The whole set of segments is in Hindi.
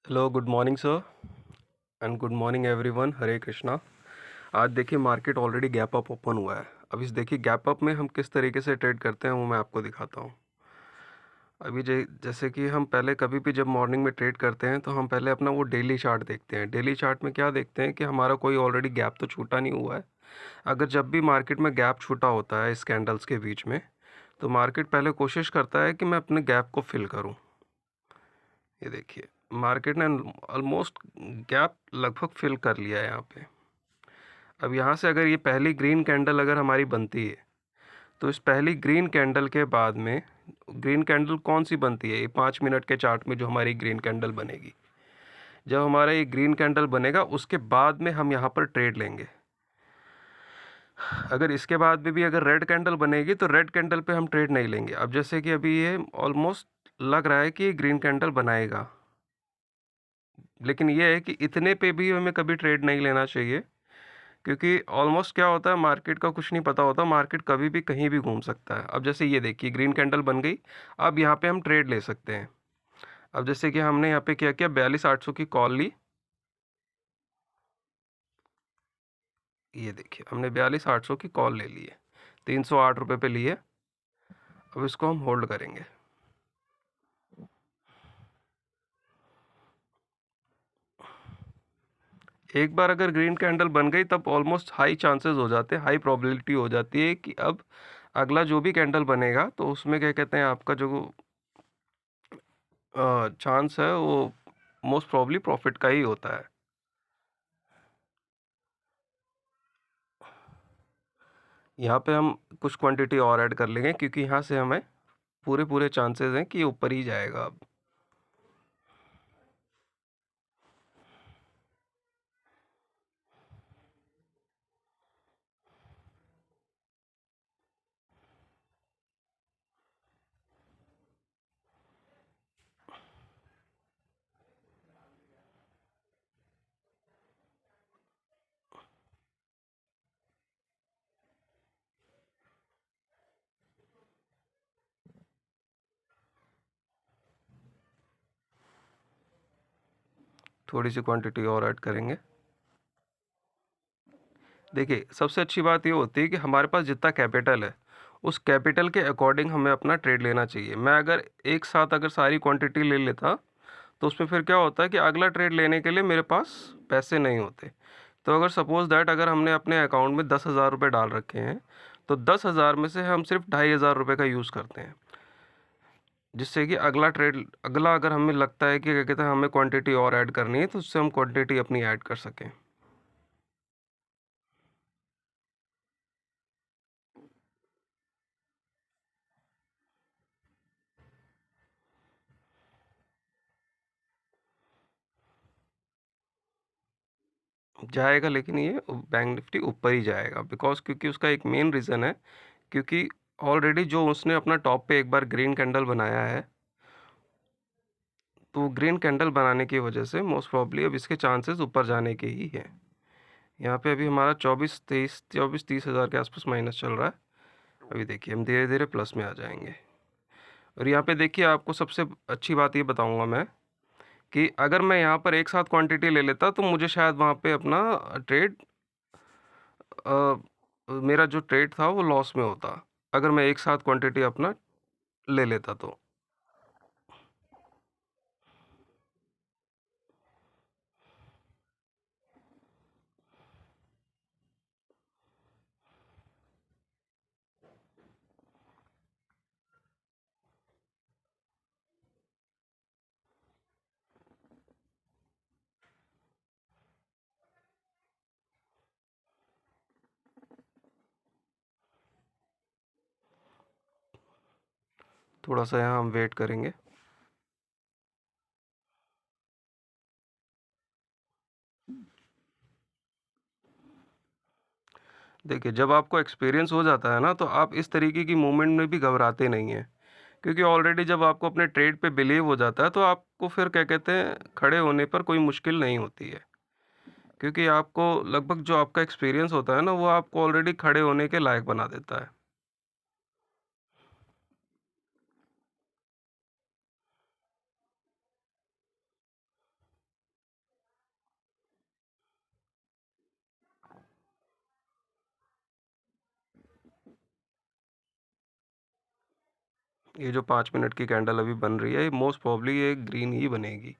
Hello, good morning sir and good morning everyone. Hare Krishna. आज देखिए market already gap up open हुआ है। अब इस देखिए गैप अप में हम किस तरीके से ट्रेड करते हैं वो मैं आपको दिखाता हूँ। अभी जैसे कि हम पहले कभी भी जब मॉर्निंग में ट्रेड करते हैं तो हम पहले अपना वो डेली चार्ट देखते हैं। डेली चार्ट में क्या देखते हैं कि हमारा कोई ऑलरेडी गैप तो छूटा नहीं हुआ है। अगर जब भी मार्केट में गैप छूटा होता है इस कैंडल्स के बीच में, तो मार्केट पहले कोशिश करता है कि मैं अपने गैप को फिल करूँ। ये देखिए मार्केट ने ऑलमोस्ट गैप लगभग फिल कर लिया है यहाँ पे। अब यहाँ से अगर ये पहली ग्रीन कैंडल अगर हमारी बनती है तो इस पहली ग्रीन कैंडल के बाद में ग्रीन कैंडल कौन सी बनती है, ये 5 मिनट के चार्ट में जो हमारी ग्रीन कैंडल बनेगी, जब हमारा ये ग्रीन कैंडल बनेगा उसके बाद में हम यहाँ पर ट्रेड लेंगे। अगर इसके बाद में भी अगर रेड कैंडल बनेगी तो रेड कैंडल पे हम ट्रेड नहीं लेंगे। अब जैसे कि अभी ये ऑलमोस्ट लग रहा है कि ये ग्रीन कैंडल बनाएगा, लेकिन ये है कि इतने पे भी हमें कभी ट्रेड नहीं लेना चाहिए, क्योंकि ऑलमोस्ट क्या होता है मार्केट का कुछ नहीं पता होता, मार्केट कभी भी कहीं भी घूम सकता है। अब जैसे ये देखिए ग्रीन कैंडल बन गई, अब यहाँ पे हम ट्रेड ले सकते हैं। अब जैसे कि हमने यहाँ पे क्या किया, 42,800 की कॉल ली। ये देखिए हमने 42,800 की कॉल ले ली है, 308 रुपये पे लिए। अब इसको हम होल्ड करेंगे। एक बार अगर ग्रीन कैंडल बन गई तब ऑलमोस्ट हाई चांसेस हो जाते हैं, हाई प्रोबेबिलिटी हो जाती है कि अब अगला जो भी कैंडल बनेगा तो उसमें क्या कहते हैं आपका जो चांस है वो मोस्ट प्रॉब्ली प्रॉफिट का ही होता है। यहाँ पे हम कुछ क्वांटिटी और ऐड कर लेंगे, क्योंकि यहाँ से हमें पूरे पूरे चांसेस हैं कि ये ऊपर ही जाएगा। अब थोड़ी सी क्वांटिटी और ऐड करेंगे। देखिए सबसे अच्छी बात ये होती है कि हमारे पास जितना कैपिटल है उस कैपिटल के अकॉर्डिंग हमें अपना ट्रेड लेना चाहिए। मैं अगर एक साथ अगर सारी क्वांटिटी ले लेता तो उसमें फिर क्या होता है कि अगला ट्रेड लेने के लिए मेरे पास पैसे नहीं होते। तो अगर सपोज़ दैट अगर हमने अपने अकाउंट में 10,000 रुपये डाल रखे हैं तो 10,000 में से हम सिर्फ 2,500 रुपये का यूज़ करते हैं, जिससे कि अगला अगर हमें लगता है कि क्या कहते हैं हमें क्वांटिटी और ऐड करनी है तो उससे हम क्वांटिटी अपनी ऐड कर सकें। जाएगा, लेकिन ये बैंक निफ्टी ऊपर ही जाएगा, बिकॉज क्योंकि उसका एक मेन रीज़न है, क्योंकि ऑलरेडी जो उसने अपना टॉप पे एक बार ग्रीन कैंडल बनाया है, तो ग्रीन कैंडल बनाने की वजह से मोस्ट प्रॉब्ली अब इसके चांसेस ऊपर जाने के ही हैं। यहाँ पे अभी हमारा 24-30 के आसपास माइनस चल रहा है। अभी देखिए हम धीरे धीरे प्लस में आ जाएंगे। और यहाँ पे देखिए आपको सबसे अच्छी बात ये बताऊँगा मैं कि अगर मैं यहाँ पर एक साथ क्वांटिटी ले लेता तो मुझे शायद वहाँ पे अपना ट्रेड मेरा जो ट्रेड था वो लॉस में होता, अगर मैं एक साथ क्वांटिटी अपना ले लेता तो। थोड़ा सा यहाँ हम वेट करेंगे। देखिए जब आपको एक्सपीरियंस हो जाता है ना तो आप इस तरीके की मूवमेंट में भी घबराते नहीं हैं, क्योंकि ऑलरेडी जब आपको अपने ट्रेड पे बिलीव हो जाता है तो आपको फिर क्या कहते हैं खड़े होने पर कोई मुश्किल नहीं होती है, क्योंकि आपको लगभग जो आपका एक्सपीरियंस होता है ना वो आपको ऑलरेडी खड़े होने के लायक बना देता है। ये जो 5 मिनट की कैंडल अभी बन रही है, ये मोस्ट प्रोबेबली ये ग्रीन ही बनेगी।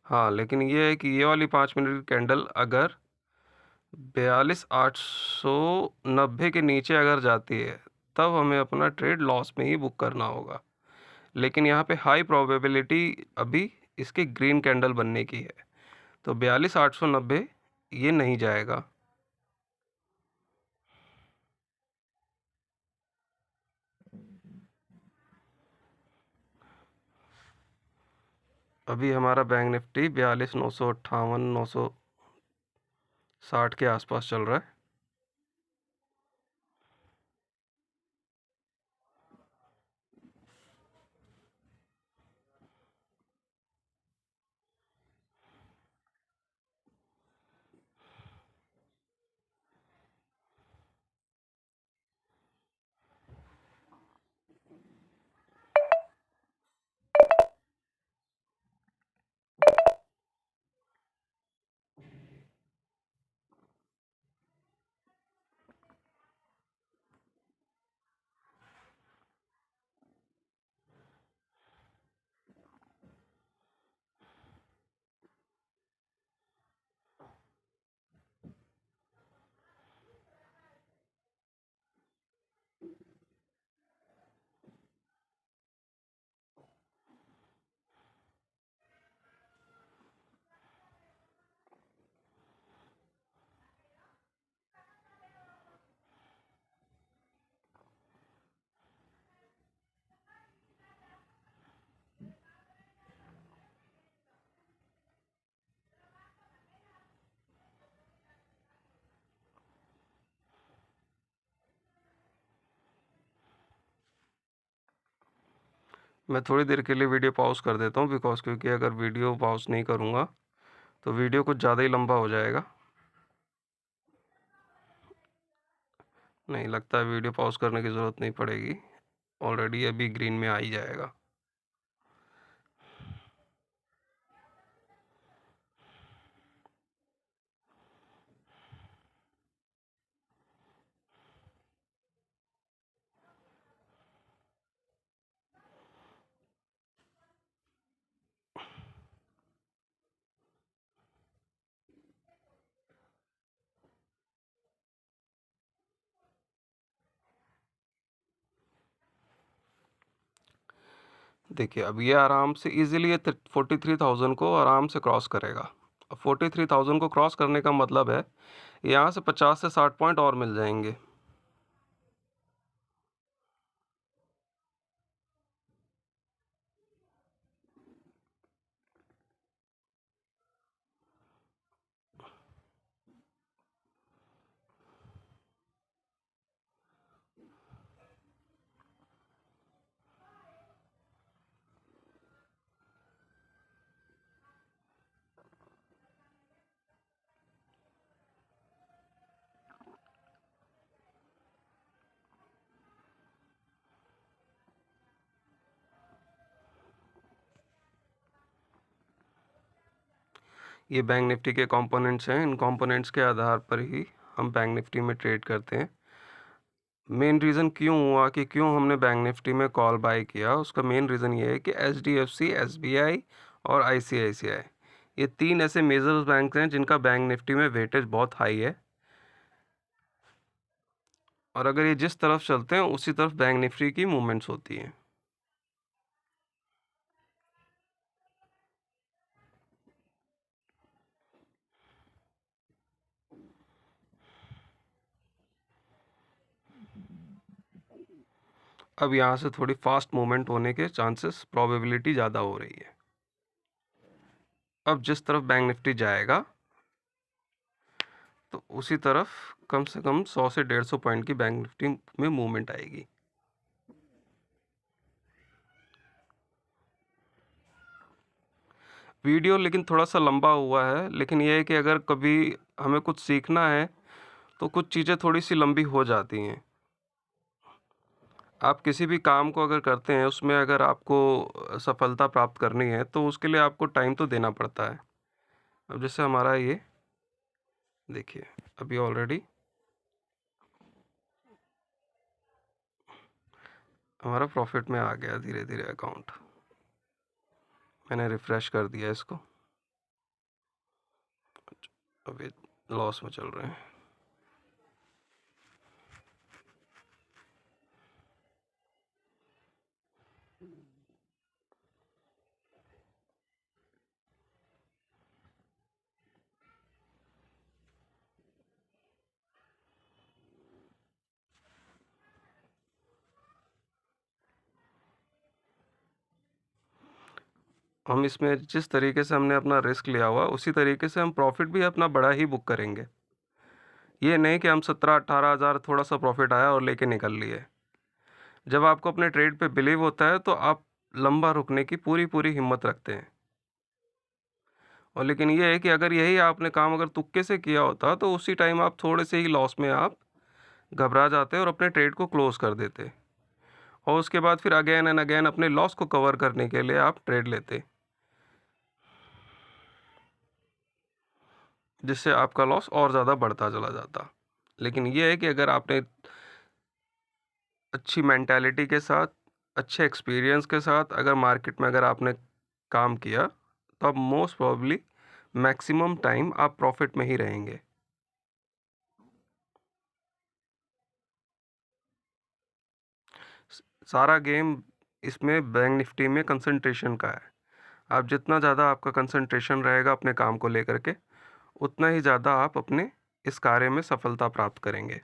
हाँ, लेकिन ये है कि ये वाली 5 मिनट की कैंडल अगर 42,890 के नीचे अगर जाती है, तब हमें अपना ट्रेड लॉस में ही बुक करना होगा। लेकिन यहाँ पे हाई प्रोबेबिलिटी अभी इसकी ग्रीन कैंडल बनने की है, तो 42,890 ये नहीं जाएगा। अभी हमारा बैंक निफ्टी 42,958 960 के आसपास चल रहा है। मैं थोड़ी देर के लिए वीडियो पॉज़ कर देता हूँ, क्योंकि अगर वीडियो पॉज़ नहीं करूँगा तो वीडियो कुछ ज़्यादा ही लंबा हो जाएगा। नहीं लगता है वीडियो पॉज़ करने की ज़रूरत नहीं पड़ेगी, ऑलरेडी अभी ग्रीन में आ ही जाएगा। देखिए, अब ये आराम से इजीली ये 43,000 को आराम से क्रॉस करेगा। अब 43,000 को क्रॉस करने का मतलब है यहाँ से 50 से 60 पॉइंट और मिल जाएंगे। ये बैंक निफ्टी के कंपोनेंट्स हैं, इन कंपोनेंट्स के आधार पर ही हम बैंक निफ्टी में ट्रेड करते हैं। मेन रीज़न क्यों हुआ कि क्यों हमने बैंक निफ्टी में कॉल बाय किया, उसका मेन रीज़न ये है कि एचडीएफसी, एसबीआई और आईसीआईसीआई, ये तीन ऐसे मेजर बैंक हैं जिनका बैंक निफ्टी में वेटेज बहुत हाई है, और अगर ये जिस तरफ चलते हैं उसी तरफ बैंक निफ्टी की मूवमेंट्स होती हैं। अब यहाँ से थोड़ी फास्ट मूवमेंट होने के चांसेस, प्रोबेबिलिटी ज़्यादा हो रही है। अब जिस तरफ बैंक निफ्टी जाएगा तो उसी तरफ कम से कम 100 से 150 पॉइंट की बैंक निफ्टी में मूवमेंट आएगी। वीडियो लेकिन थोड़ा सा लंबा हुआ है, लेकिन यह है कि अगर कभी हमें कुछ सीखना है तो कुछ चीज़ें थोड़ी सी लंबी हो जाती हैं। आप किसी भी काम को अगर करते हैं, उसमें अगर आपको सफलता प्राप्त करनी है तो उसके लिए आपको टाइम तो देना पड़ता है। अब जैसे हमारा ये देखिए अभी ऑलरेडी हमारा प्रॉफिट में आ गया धीरे धीरे अकाउंट। मैंने रिफ्रेश कर दिया इसको, अभी लॉस में चल रहे हैं। हम इसमें जिस तरीके से हमने अपना रिस्क लिया हुआ उसी तरीके से हम प्रॉफिट भी अपना बड़ा ही बुक करेंगे। ये नहीं कि हम 17-18 हज़ार थोड़ा सा प्रॉफिट आया और लेके निकल लिए। जब आपको अपने ट्रेड पे बिलीव होता है तो आप लंबा रुकने की पूरी पूरी हिम्मत रखते हैं। और लेकिन ये है कि अगर यही आपने काम अगर तुक्के से किया होता तो उसी टाइम आप थोड़े से ही लॉस में आप घबरा जाते और अपने ट्रेड को क्लोज कर देते, और उसके बाद फिर अगेन एंड अगेन अपने लॉस को कवर करने के लिए आप ट्रेड लेते, जिससे आपका लॉस और ज़्यादा बढ़ता चला जाता। लेकिन ये है कि अगर आपने अच्छी मेंटालिटी के साथ, अच्छे एक्सपीरियंस के साथ अगर मार्केट में अगर आपने काम किया, तो आप मोस्ट प्रोबेबली मैक्सिमम टाइम आप प्रॉफिट में ही रहेंगे। सारा गेम इसमें बैंक निफ्टी में कंसंट्रेशन का है। आप जितना ज़्यादा आपका कंसंट्रेशन रहेगा अपने काम को लेकर के, उतना ही ज़्यादा आप अपने इस कार्य में सफलता प्राप्त करेंगे।